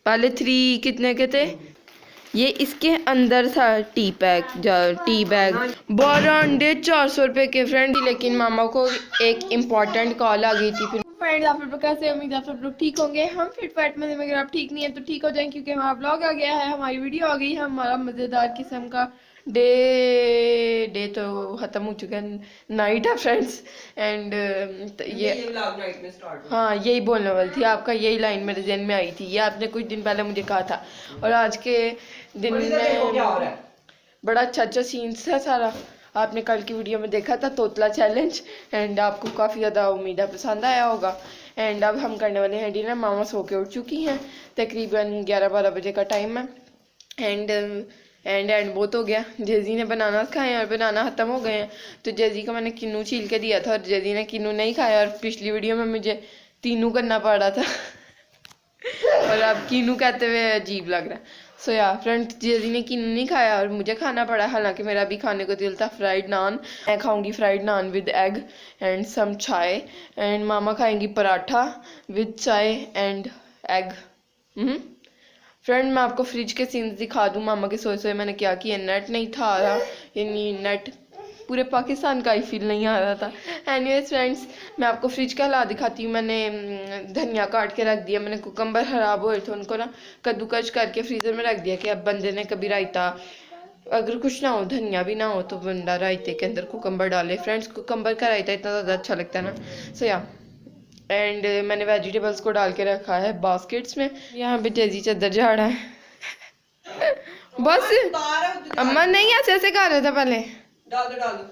पहले 3 कितने के थे? ये इसके अंदर था टी बैग 12 अंडे 400 रुपये के फ्रेंड। लेकिन मामा को एक इम्पॉर्टेंट कॉल आ गई थी। फिर फ्रेंड्स आप लोग कैसे, उम्मीद आप सब लोग ठीक होंगे। हम फिट फैट में, अगर आप ठीक नहीं है तो ठीक हो जाएं, क्योंकि हमारा ब्लॉग आ गया है, हमारी वीडियो आ गई है, हमारा मज़ेदार किस्म का डे तो ख़त्म हो चुका है, नाइट है फ्रेंड्स। एंड ये व्लॉग नाइट में स्टार्ट, हाँ यही बोलने वाली थी, आपका यही लाइन मेरे जहन में आई थी, ये आपने कुछ दिन पहले मुझे कहा था। और आज के दिन में बड़ा अच्छा सीन था सारा, आपने कल की वीडियो में देखा था तोतला चैलेंज, एंड आपको काफ़ी ज़्यादा उम्मीद है पसंद आया होगा। एंड अब हम करने वाले हैं डिनर। मामा सो के उठ चुकी हैं, तकरीबन 11-12 बजे का टाइम है। एंड बहुत हो गया, जेजी ने बनाना खाए और बनाना ख़त्म हो गए हैं। तो जेजी को मैंने किन्नू छील के दिया था और जेजी ने किन्नू नहीं खाया, और पिछली वीडियो में मुझे तीनू करना पड़ा था और अब किन्नू कहते हुए अजीब लग रहा है। सो या फ्रेंड, जेजी ने किन्नू नहीं खाया और मुझे खाना पड़ा, हालांकि मेरा भी खाने को दिल था फ्राइड नान। मैं खाऊंगी fried naan with egg and some chai, and मामा खाएंगी paratha with chai and egg. Friend मैं आपको फ्रिज के सीन्स दिखा दूँ। मामा के सोए सोए मैंने क्या किया, नेट नहीं था आ रहा, यानी नेट पूरे पाकिस्तान का ही फील नहीं आ रहा था। एनीवेज फ्रेंड्स, मैं आपको फ्रिज का हालात दिखाती हूँ। मैंने धनिया काट के रख दिया, मैंने कुकम्बर ख़राब हुए थे उनको ना कद्दूकश करके फ्रीज़र में रख दिया कि अब बंदे ने कभी रायता, अगर कुछ ना हो, धनिया भी ना हो, तो बंदा रायते के अंदर कुकम्बर डाले। फ्रेंड्स कुकम्बर का रायता इतना ज़्यादा अच्छा लगता है ना। सो या एंड मैंने वेजिटेबल्स को डाल के रखा है बास्केट्स में। यहाँ पे तेजी चद्दर झाड़ा है बस अम्मा नहीं ऐसे कर रहा था पहले, डाल दो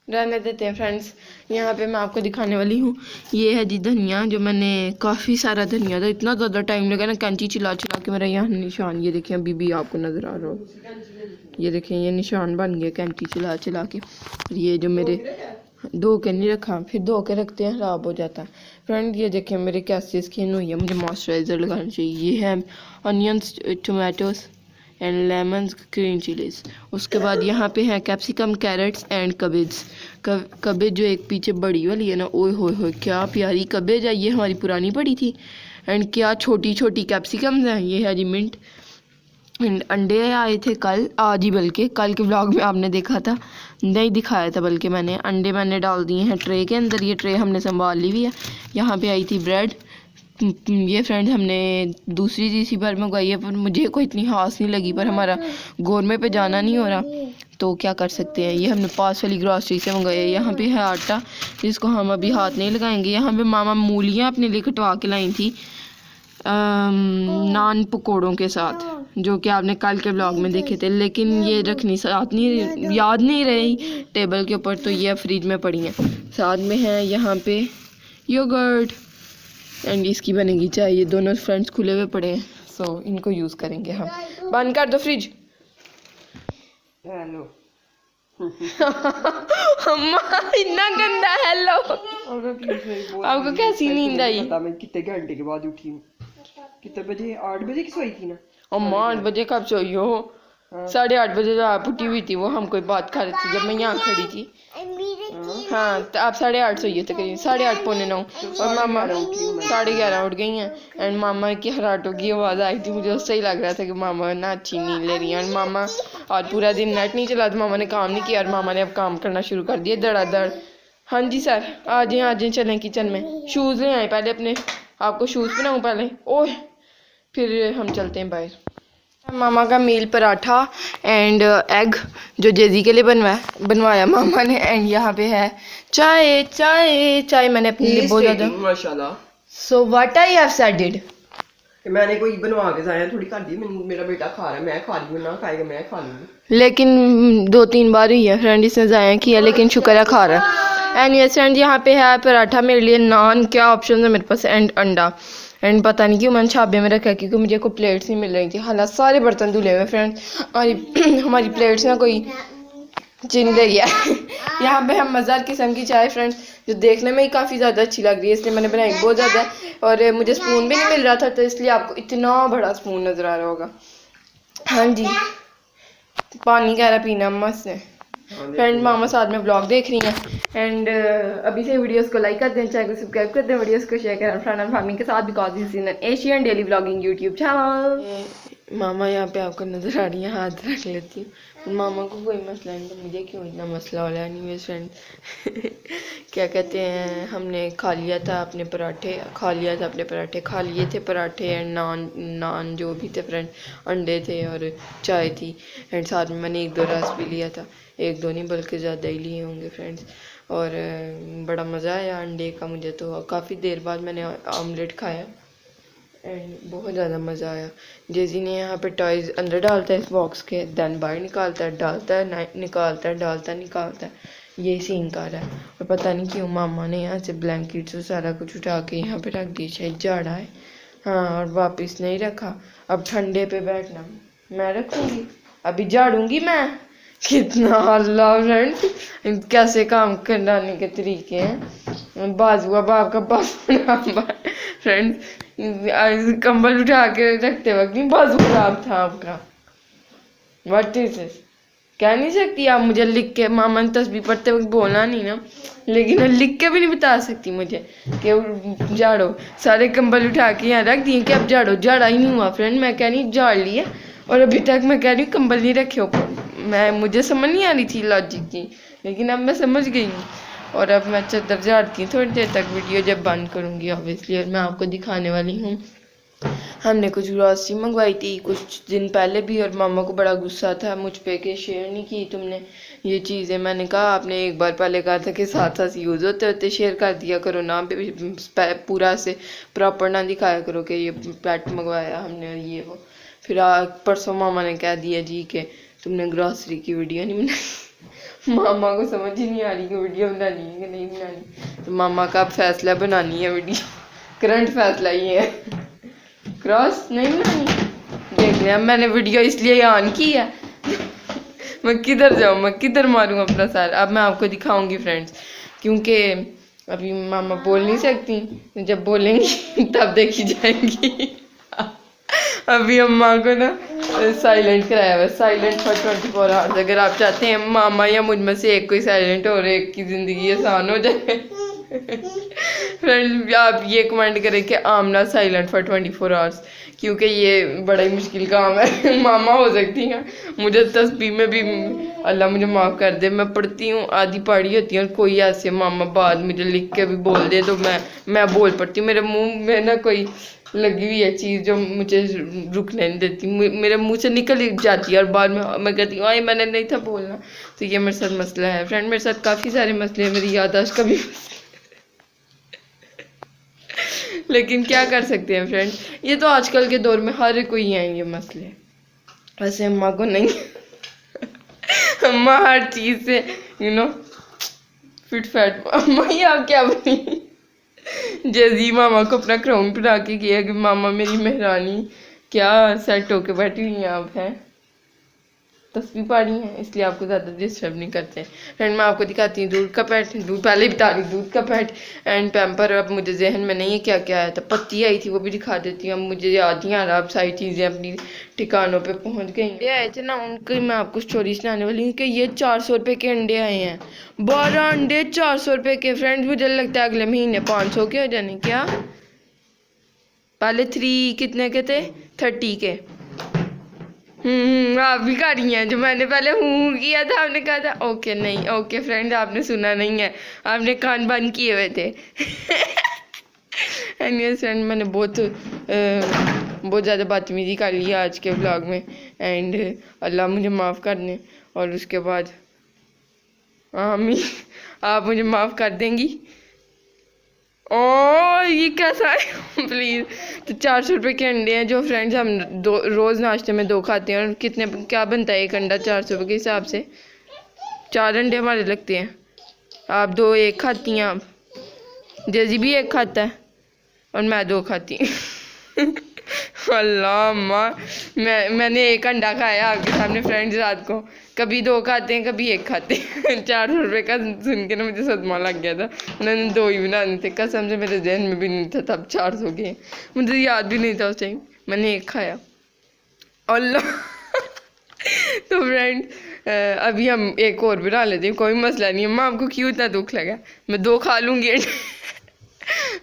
रहने देते हैं। फ्रेंड्स यहाँ पे मैं आपको दिखाने वाली हूँ, ये है जी धनिया, जो मैंने काफ़ी सारा धनिया था, इतना ज़्यादा टाइम लगा ना कैंची चला चला के। मेरा यहाँ निशान ये देखिए, अभी भी आपको नज़र आ रहा हो, ये देखिए ये निशान बन गया कैंची चला चला के। ये जो मेरे धो के नहीं रखा, फिर धो के रखते हैं ख़राब हो जाता है। फ्रेंड ये देखिए मेरे कैसी स्किन हुई है, मुझे मॉइस्चराइज़र लगाना चाहिए। ये है onions, tomatoes and lemon, green chillies. उसके बाद यहाँ पे है कैप्सिकम, कैरेट्स एंड कबेज। कबेज जो एक पीछे बड़ी वाली है ना, ओए होए क्या प्यारी कबेज है, ये हमारी पुरानी पड़ी थी। एंड क्या छोटी छोटी कैप्सिकम्स हैं। ये है जी मिंट। एंड अंडे आए थे कल, आज ही, बल्कि कल के ब्लॉग में आपने देखा था, नहीं दिखाया था बल्कि मैंने। अंडे मैंने डाल दिए हैं ट्रे के अंदर, ये ट्रे हमने संभाल ली हुई है। यहाँ पे आई थी ब्रेड। ये फ्रेंड हमने दूसरी तीसरी बार मंगवाई है, पर मुझे कोई इतनी खास नहीं लगी, पर हमारा गोरमे पे जाना नहीं हो रहा तो क्या कर सकते हैं। ये हमने पास वाली ग्रॉसरी से मंगाई है। यहाँ पे है आटा जिसको हम अभी हाथ नहीं लगाएंगे। यहाँ पे मामा मूलियाँ अपने लिए कटवा के लाई थी नान पकौड़ों के साथ, जो कि आपने कल के ब्लॉग में देखे थे, लेकिन ये रखनी साथ नहीं, याद नहीं रही टेबल के ऊपर, तो ये फ्रिज में पड़ी हैं। साथ में है यहाँ पे योगर्ट एंड इसकी बनेगी चाय। ये दोनों फ्रेंड्स खुले हुए पड़े हैं, सो इनको यूज़ करेंगे हम। बंद कर दो फ्रिज। हेलो अम्मा इतना गंदा हेलो। आपको कैसी नींद आई? मैं कितने घंटे के बाद उठी हूँ, कितने बजे? 8 बजे की सोई थी ना अम्मा। 8 बजे कब सोई हो? 8:30 बजे तो आप उठी हुई थी, वो हम कोई बात कर रहे थे जब मैं यहाँ खड़ी थी। हाँ तो आप 8:30 सोइए तकरीबन, 8:30 पौने 9, और मामा 11:30 उठ गई हैं। एंड मामा की हराटों की आवाज़ आई थी, मुझे उससे ही लग रहा था कि मामा ना अच्छी नींद ले रही हैं। और मामा आज पूरा दिन नेट नहीं चला तो मामा ने काम नहीं किया, और मामा ने अब काम करना शुरू कर दिया धड़ाधड़। हाँ जी सर, आ जाएँ चलें किचन में। शूज़ ले आए पहले अपने, आपको शूज़ पहनाऊँ पहले, ओह फिर हम चलते हैं बाहर। मामा का मील पराठा एंड एग जो जेजी के लिए बनवाया मामा ने। एंड यहाँ पे है चाय। चाय मैंने अपने लिए बहुत ज़्यादा, माशाल्लाह। So what I have said it, मैंने कोई बनवा के जाया थोड़ी कर दी, मेरा बेटा खा रहा है, मैं खा लूँगी, ना खाएगा मैं खा लूँगी। लेकिन 2-3 बार ही है फ्रेंड इसने ज़ाया किया, लेकिन शुक्र है खा रहा है। एंड ये फ्रेंड यहाँ पे है पराठा मेरे लिए, नान, क्या ऑप्शन है मेरे पास, एंड अंडा। एंड पता नहीं क्यों मैंने छाबे में रखा, क्योंकि मुझे कोई प्लेट्स नहीं मिल रही थी। हालांकि सारे बर्तन धुले हुए फ्रेंड, हमारी प्लेट्स ना कोई चिन रही है यहाँ पे हम मज़ेदार किस्म की चाय फ्रेंड्स, जो देखने में ही काफ़ी ज़्यादा अच्छी लग रही है, इसलिए मैंने बनाई बहुत ज़्यादा। और मुझे स्पून भी नहीं मिल रहा था, तो इसलिए आपको इतना बड़ा स्पून नज़र आ रहा होगा। हाँ जी, पानी कह रहा पीना अम्मा से। फ्रेंड मामा साथ में ब्लॉग देख रही हैं। एंड अभी से वीडियोस को लाइक कर दें, चैनल को सब्सक्राइब कर दें, वीडियोस को शेयर करें फ्रेंड एंड फैमिली के साथ, because this is an Asian daily vlogging YouTube channel. मामा यहाँ पे आपको नजर आ रही है, हाथ रख लेती हूँ। मामा को कोई मसला नहीं, तो मुझे क्यों इतना मसला हो रहा है? नहीं फ्रेंड क्या कहते हैं, हमने खा लिया था अपने पराठे, खा लिए थे पराठे एंड नान जो भी थे फ्रेंड, अंडे थे और चाय थी, एंड साथ में मैंने 1-2 रस भी लिया था, 1-2 नहीं बल्कि ज़्यादा ही लिए होंगे फ्रेंड्स। और बड़ा मज़ा आया अंडे का मुझे, तो काफ़ी देर बाद मैंने ऑमलेट खाया एंड बहुत ज़्यादा मज़ा आया। जेजी ने यहाँ पे टॉयज़ अंदर डालता है इस बॉक्स के, देन बाहर निकालता है, डालता है, निकालता है, डालता है, निकालता है, ये सीन कर रहा है। और पता नहीं क्यों मामा ने यहाँ से ब्लैंकेट से सारा कुछ उठा के यहाँ पे रख दिया, शायद जाड़ा है। हाँ, और वापस नहीं रखा। अब ठंडे पे बैठना मैं रखूँगी, अभी झाड़ूंगी मैं। कितना अल्लाह फ्रेंड, कैसे काम कराने के तरीके हैं। बाजू अब आपका बाजू फ्रेंड, कंबल उठा के रखते वक्त नहीं बाजू खराब था आपका। What is this? कह नहीं सकती आप मुझे लिख के, मामा ने तस्बीह पढ़ते वक्त बोला नहीं ना, लेकिन लिख के भी नहीं बता सकती मुझे कि झाड़ो। सारे कंबल उठा के यहाँ रख दिए कि अब झाड़ो, झाड़ा ही नहीं हुआ फ्रेंड। मैं कह रही झाड़ लिए और अभी तक मैं कह रही हूँ कंबल नहीं रखे ऊपर। मुझे समझ नहीं आ रही थी लॉजिक की, लेकिन अब मैं समझ गई हूँ। और अब मैं चादर झाड़ती हूँ थोड़ी देर तक, वीडियो जब बंद करूँगी ऑब्वियसली। और मैं आपको दिखाने वाली हूँ, हमने कुछ ग्रॉसरी मंगवाई थी कुछ दिन पहले भी, और मामा को बड़ा गुस्सा था मुझ पे कि शेयर नहीं की तुमने ये चीज़ें। मैंने कहा आपने एक बार पहले कहा था कि साथ साथ यूज़ होते होते शेयर कर दिया करो ना, पूरा से प्रॉपर ना दिखाया करो कि ये पैट मंगवाया हमने और ये वो। फिर परसों मामा ने कह दिया जी कि तुमने ग्रॉसरी की वीडियो नहीं बनाई। मामा को समझ ही नहीं आ रही कि वीडियो बनानी है कि नहीं बनानी, तो मामा का अब फैसला बनानी है वीडियो। करंट फैसला ये है, क्रॉस नहीं बनानी। देख लिया मैंने वीडियो इसलिए ऑन की है। मैं किधर जाऊँ, मैं किधर मारूँ अपना सर? अब मैं आपको दिखाऊंगी फ्रेंड्स, क्योंकि अभी मामा बोल नहीं सकती, जब बोलेंगी तब देखी जाएंगी। अभी अम्मा को ना साइलेंट कराया हुआ, साइलेंट फॉर 24 आवर्स। अगर आप चाहते हैं मामा या मुझ में से एक कोई साइलेंट और एक की ज़िंदगी आसान हो जाए, फ्रेंड आप ये कमेंट करें कि आमना साइलेंट फॉर 24 आवर्स, क्योंकि ये बड़ा ही मुश्किल काम है। मामा हो सकती हैं, मुझे तस्बीह में भी अल्लाह मुझे माफ़ कर दे, मैं पढ़ती हूँ आधी पढ़ी होती है और कोई ऐसे मामा बात मुझे लिख के भी बोल दे तो मैं बोल पड़ती हूँ। मेरे मुंह में ना कोई लगी हुई है चीज़ जो मुझे रुकने नहीं देती, मेरे मुंह से निकल जाती है और बाद में मैं कहती हूँ मैंने नहीं था बोलना। तो ये मेरे साथ मसला है फ्रेंड, मेरे साथ काफ़ी सारे मसले हैं, मेरी याददाश्त का भी लेकिन क्या कर सकते हैं फ्रेंड, ये तो आजकल के दौर में हर कोई हैं ये मसले। वैसे अम्मा को नहीं अम्मा हर चीज़ से फिट फैट। अम्मा ही आप क्या बनी? जैजी मामा को अपना क्राउन पहना के किया कि मामा मेरी मेहरानी, क्या सेट होके बैठी हुई हैं आप हैं, तस्वीर पाड़ी है इसलिए आपको ज़्यादा डिस्टर्ब नहीं करते। फ्रेंड मैं आपको दिखाती हूँ दूध का पैट, दूध पहले बता रही, दूध का पैट एंड पैम्पर। अब मुझे जहन में नहीं है क्या क्या आया था, पत्ती आई थी वो भी दिखा देती हूँ, अब मुझे याद नहीं आ रहा। अब सारी चीज़ें अपनी ठिकानों पे पहुँच गई। अंडे आए थे ना, उनकी मैं आपको स्टोरी सुनाने वाली हूँ कि ये 400 रुपये के अंडे आए हैं, 12 अंडे 400 रुपये के। फ्रेंड मुझे लगता है अगले महीने 500 के हो जाने। क्या पहले 3 कितने के थे? 30 के। आप भी कर रही हैं जो मैंने पहले किया था, आपने कहा था ओके नहीं, ओके फ्रेंड आपने सुना नहीं है, आपने कान बंद किए हुए थे। एनीवेज फ्रेंड मैंने बहुत ज़्यादा बदतमीजी कर ली आज के व्लॉग में, एंड अल्लाह मुझे माफ़ कर दे। और उसके बाद आमीन, आप मुझे माफ़ कर देंगी। ओ ये कैसा है प्लीज़। तो 400 रुपये के अंडे हैं जो फ्रेंड्स हम रोज़ नाश्ते में 2 खाते हैं। और कितने क्या बनता है एक अंडा 400 रुपये के हिसाब से? 4 अंडे हमारे लगते हैं, आप 2 1 खाती हैं, आप जैजी भी 1 खाता है और मैं 2 खाती हूँ। अल्लाह माँ, मैंने 1 अंडा खाया आपके सामने फ्रेंड्स रात को। कभी 2 खाते हैं कभी 1 खाते हैं। 400 रुपये का सुन के ना मुझे सदमा लग गया था, मैंने 2 ही बनाने थे, कसम से मेरे जहन में भी नहीं था तब 400 के, मुझे याद भी नहीं था उस टाइम, मैंने 1 खाया। अल्लाह। तो फ्रेंड अभी हम एक और बना लेते हैं, कोई मसला नहीं। अम्मा आपको क्यों इतना दुख लगा? मैं 2 खा लूँगी।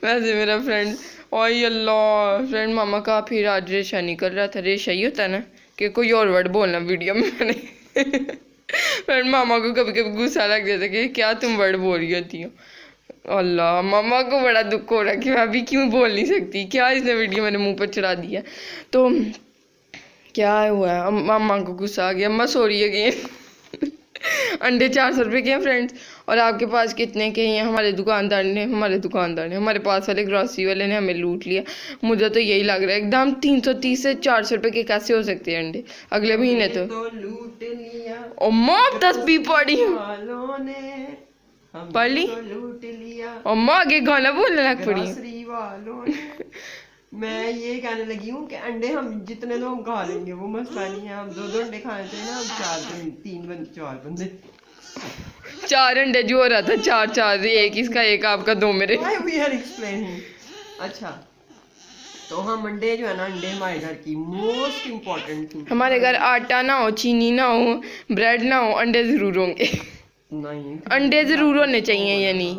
वैसे मेरा फ्रेंड, ओए अल्लाह, फ्रेंड मामा का फिर आज रेशा निकल रहा था। रेशा ही होता ना कि कोई और वर्ड बोलना वीडियो में मैंने। फ्रेंड मामा को कभी कभी गुस्सा लग जाता कि क्या तुम वर्ड बोल रही होती हो। अल्लाह, मामा को बड़ा दुख हो रहा है कि मैं अभी क्यों बोल नहीं सकती, क्या इसने वीडियो मेरे मुंह पर चढ़ा दिया। तो क्या हुआ है, मामा को गुस्सा आ गया। अम्मा सॉरी अगेन। अंडे 400 रुपये के हैं फ्रेंड्स, और आपके पास कितने के हैं? हमारे दुकानदार ने हमारे पास वाले ग्रॉसरी वाले ने हमें लूट लिया। मुझे तो यही लग रहा है एकदम 330 से 400 रुपये के कैसे हो सकते हैं अंडे अगले महीने? तो लूट लिया अम्मा तस्बीह पढ़ी, वालों ने, पढ़ ली लूट लिया अम्मा, आगे गाना बोलने लग पड़ी। ग्रॉसरी वालों ने। मैं ये कहने लगी हूँ कि अंडे हम जितने लोग खा लेंगे वो मसला नहीं है। हम 2 अंडे खाने चाहिए ना, हम 4 बंदे 4 अंडे जो हो रहा था, 4 एक इसका एक आपका 2 मेरे। Why we are explaining? अच्छा, तो हम अंडे जो है ना, अंडे हमारे घर की मोस्ट इम्पोर्टेंट थिंग। हमारे घर आटा ना हो, चीनी ना हो, ब्रेड ना हो, अंडे जरूर होंगे। नहीं, अंडे जरूर होने चाहिए, यानी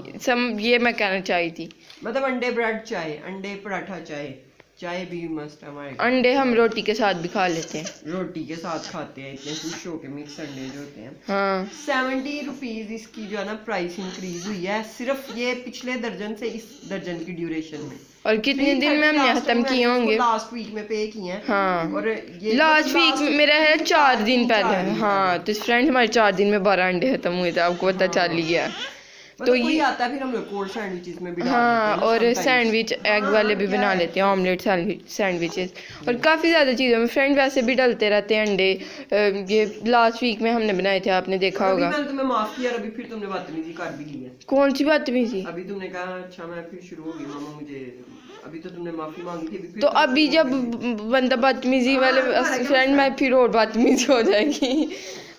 ये मैं कहना चाही थी। मतलब अंडे ब्रेड चाय, अंडे पराठा चाय, चाय भी मस्त है हमारे घर। अंडे हम रोटी के साथ भी खा लेते हैं, रोटी के साथ खाते हैं, इतने खुश होके मिक्स अंडे जो होते हैं। हाँ। 70 रुपीज इसकी जो है ना प्राइस इंक्रीज हुई है, सिर्फ ये पिछले दर्जन से इस दर्जन की ड्यूरेशन में। और कितने दिन में हमने खत्म किए होंगे? लास्ट वीक में पे किए हैं। हाँ, और ये लास्ट वीक मेरा है 4 दिन पहले। हाँ, तो फ्रेंड हमारे 4 दिन में 12 अंडे खत्म हुए थे, आपको पता चल ही गया। तो ये आता है, फिर हम लोग कोल्ड सैंडविचेस में भी डाल हाँ, देते हैं और सैंडविच एग वाले भी बना लेते हैं, ऑमलेट सैंडविचेस, और काफ़ी ज़्यादा चीज़ों में फ्रेंड वैसे भी डलते रहते हैं अंडे। ये लास्ट वीक में हमने बनाए थे, आपने देखा होगा। मैंने तुम्हें माफ किया, अभी फिर तुमने बदतमीजी कर भी ली है। कौन सी बदतमीजी? अभी तुमने कहा अच्छा मैं फिर शुरू हो गई मामा, मुझे अभी तो तुमने माफी मांगी थी, फिर तो अभी जब बंदा बदतमीजी वाले फ्रेंड में फिर और बदतमीजी हो जाएगी।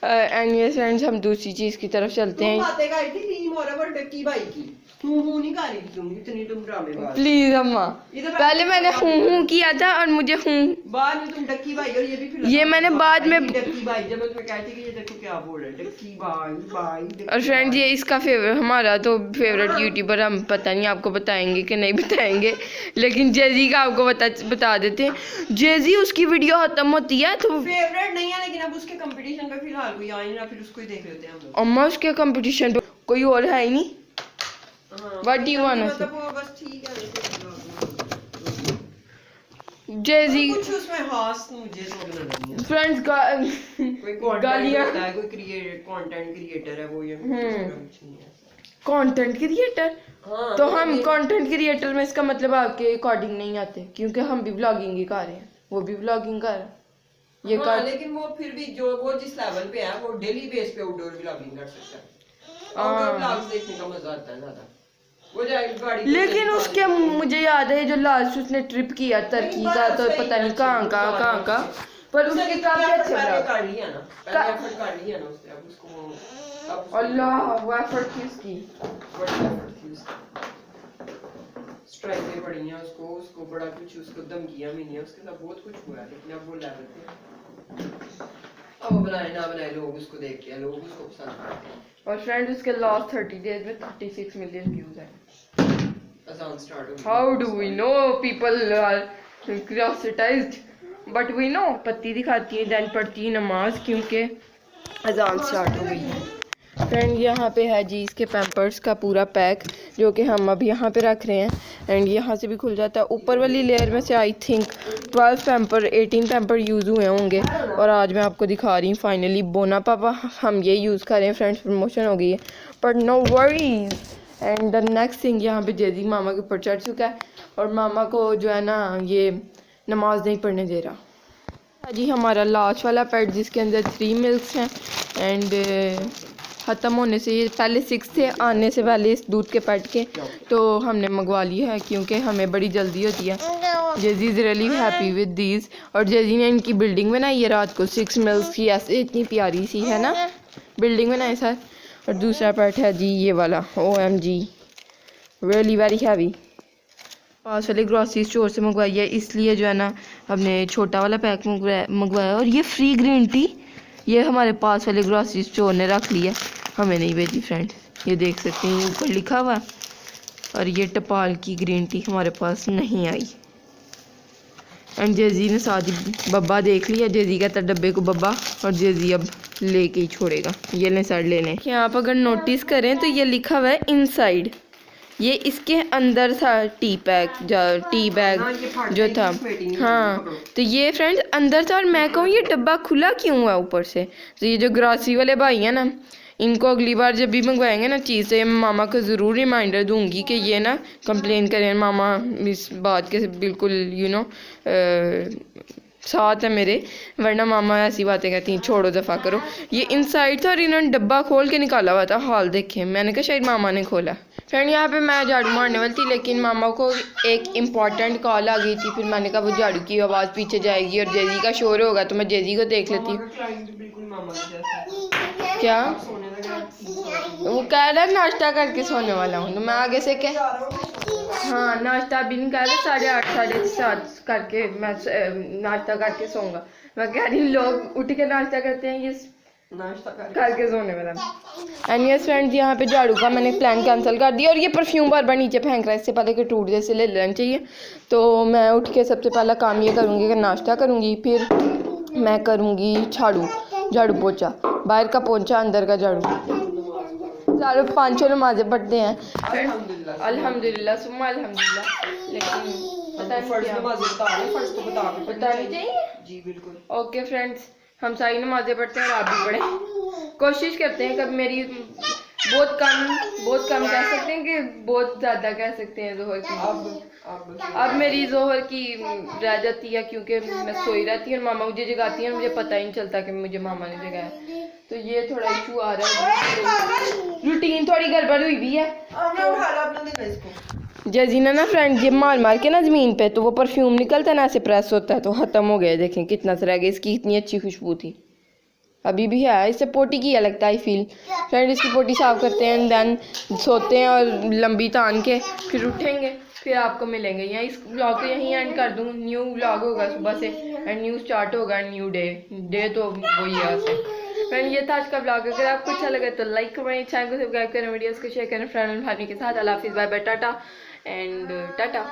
एनीवे फ्रेंड्स, हम दूसरी चीज़ की तरफ चलते हैं। बातें कर रही थी मोरा डक्की भाई की, हूं नहीं कर रही थी तुम, इतनी तुम ड्रामेबाज। प्लीज अम्मा, पहले मैंने हूँ किया था और मुझे हूँ, बाद में तुम डक्की भाई, और ये भी फिर ये मैंने बाद में डक्की भाई, जब मैं तुम्हें कहती कि ये देखो क्या बोल रहे हैं, डक्की भाई। और फ्रेंड ये इसका फेवरेट, हमारा तो फेवरेट यूट्यूबर, हम पता नहीं आपको बताएंगे कि नहीं बताएंगे, लेकिन जेजी का आपको बता देते हैं। जेजी उसकी वीडियो खत्म होती है तो फेवरेट नहीं है, लेकिन अब उसके कंपटीशन पे फिलहाल कोई आए ना, फिर उसको ही देख लेते हैं हम लोग। अम्मा उसके कंपटीशन पे कोई और है ही नहीं। What do you wanna say? वो बस ठीक है जेजी कुछ उसमें खास मुझे तो नहीं है। फ्रेंड्स कोई गालियाँ, होता है, कोई कंटेंट क्रिएटर है वो, ये कुछ नहीं है। कंटेंट क्रिएटर, हाँ, तो हम कंटेंट क्रिएटर में इसका मतलब आपके अकॉर्डिंग नहीं आते, क्योंकि हम भी ब्लॉगिंग ही कर रहे हैं, वो भी ब्लॉगिंग कर रहा है। ये हाँ, लेकिन वो फिर भी जो वो जिस लेवल पे है वो डेली बेस पे आउटडोर व्लॉगिंग कर सकता है। आउटडोर व्लॉग्स देखने का मजा आता है ज्यादा। वो गाड़ी, लेकिन उसके मुझे याद है जो लास्ट उसने ट्रिप किया टर्की का, तो पता नहीं कहाँ का, पर उसके काफी अच्छे कर लिया ना, पहले एफर्ट कर लिया ना उसने, अब उसको अल्लाह वो एफर्ट किसकी, स्ट्राइकें पड़ी हैं उसको बड़ा कुछ, उसको धमकियां मिली हैं, उसके साथ बहुत कुछ हुआ है, लेकिन अब वो लेवल पे अब वो बनाए ना बनाए, लोग उसको देखते हैं, लोग उसको पसंद करते हैं। और फ्रेंड उसके लास्ट 30 डेज में 36 मिलियन व्यूज हैं। अजान स्टार्ट हो गई। How do we know people are curiositized, but we know पत्ती दिखाती है देन पढ़ती है नमाज, क्योंकि अजान स्टार्ट हो गई है। फ्रेंड यहाँ पे है जी इसके पैम्पर्स का पूरा पैक, जो कि हम अब यहाँ पे रख रहे हैं, एंड यहाँ से भी खुल जाता है। ऊपर वाली लेयर में से I think 12 pamper 18 pamper use हुए होंगे, और आज मैं आपको दिखा रही हूँ फाइनली बोना पापा हम ये यूज़ कर रहे हैं। फ्रेंड्स प्रमोशन हो गई है, but no worries. And the next thing, यहाँ पे जेजी मामा के ऊपर चढ़ चुका है, और मामा को जो है ना ये नमाज नहीं पढ़ने दे रहा जी। हमारा लास्ट वाला पैड जिसके अंदर 3 मिल्क्स हैं, एंड ख़त्म होने से, ये पहले 6 थे आने से पहले इस दूध के पैड के, तो हमने मंगवा लिया है क्योंकि हमें बड़ी जल्दी होती है। JG is really happy with these, और जेजी ने इनकी बिल्डिंग बनाई है रात को 6 मिल्क्स की, ऐसे इतनी प्यारी सी है ना बिल्डिंग बनाई सर। और दूसरा पैड है जी ये वाला, OMG रियली वेरी हैवी, पास वाले ग्रॉसरी स्टोर से मंगवाई है, इसलिए जो है ना हमने छोटा वाला पैक मंगवाया। और ये फ्री ग्रीन टी ये हमारे पास वाले ग्रॉसरी स्टोर ने रख लिया, हमें नहीं भेजी फ्रेंड। ये देख सकते हैं ऊपर लिखा हुआ। और ये टपाल की ग्रीन टी हमारे पास नहीं आई। एंड जेजी ने साथ ही बब्बा देख लिया, जेजी कहता डब्बे को बब्बा, और जेजी अब लेके ही छोड़ेगा। ये ले सर लेने। यहाँ आप अगर नोटिस करें तो ये लिखा हुआ है इनसाइड, ये इसके अंदर था टी बैग जो था। हाँ तो ये फ्रेंड्स अंदर था, और मैं कहूँ ये डब्बा खुला क्यों हुआ ऊपर से। तो ये जो ग्रॉसरी वाले भाई हैं ना, इनको अगली बार जब भी मंगवाएंगे ना चीज़, तो ये मामा को ज़रूर रिमाइंडर दूंगी कि ये ना कंप्लेन करें। मामा इस बात के बिल्कुल साथ है मेरे, वरना मामा ऐसी बातें कहती हैं छोड़ो दफ़ा करो। ये इनसाइड था और इन्होंने डब्बा खोल के निकाला हुआ था। हाल देखें, मैंने कहा शायद मामा ने खोला। फ्रेंड यहाँ पे मैं झाड़ू मारने वाली थी, लेकिन मामा को एक इम्पॉर्टेंट कॉल आ गई थी। फिर मैंने कहा वो झाड़ू की आवाज़ पीछे जाएगी और जेजी का शोर होगा, तो मैं जेजी को देख लेती हूँ। क्या वो कह रहा है नाश्ता करके सोने वाला हूँ, तो मैं आगे से कह, हाँ नाश्ता भी नहीं कर रहा, 8:30 7:30 करके मैं नाश्ता करके सोऊंगा। मैं कह रही लोग उठ के नाश्ता करते हैं, ये नाश्ता करके सोने वाला। एंड यस फ्रेंड्स, यहाँ पे झाड़ू का मैंने प्लान कैंसिल कर दिया। और ये परफ्यूम बार बार नीचे फेंक रहा है, इससे पहले कि टूट जैसे ले लेना चाहिए। तो मैं उठ के सबसे पहला काम ये करूँगी कि नाश्ता करूँगी, फिर मैं करूँगी झाड़ू पोछा, बाहर का पोछा, अंदर का झाड़ू। सारे 5 नमाजें पढ़ते हैं अल्हम्दुलिल्लाह सुम्मा अल्हम्दुलिल्लाह, लेकिन बतानी चाहिए जी बिल्कुल। ओके फ्रेंड्स, हम सारी नमाजें पढ़ते हैं और आप भी पढ़ें। कोशिश करते हैं कभी मेरी बहुत कम कह सकते हैं कि बहुत ज़्यादा कह सकते हैं जोहर की। अब मेरी जोहर की रह जाती है, क्योंकि मैं सोई रहती हूँ और मामा मुझे जगाती है, मुझे पता ही नहीं चलता कि मुझे मामा ने जगाया। तो ये थोड़ा इशू आ रहा है, रूटीन थोड़ी गड़बड़ हुई भी है। जजीना ना फ्रेंड ये मार के ना ज़मीन पे, तो वो परफ्यूम निकलता है ना, ऐसे प्रेस होता है, तो ख़त्म हो गया। देखें कितना सा रह गया, इसकी इतनी अच्छी खुशबू थी, अभी भी है। इससे पोटी किया लगता है आई फील। फ्रेंड इसकी पोटी साफ़ करते हैं एंड देन सोते हैं, और लंबी तान के फिर उठेंगे, फिर आपको मिलेंगे। यहाँ इस व्लॉग को यहीं एंड कर दूँ। न्यू व्लॉग होगा सुबह से एंड न्यू स्टार्ट होगा, न्यू डे तो वही है वैसे। फ्रेंड ये था आज का व्लॉग। अगर आपको अच्छा लगे तो लाइक करें, चैनल को सब्सक्राइब करें, वीडियोज़ को शेयर करें फ्रेंड और फैमिली के साथ। अल्लाह हाफिज़, bye bye, tata and Tata.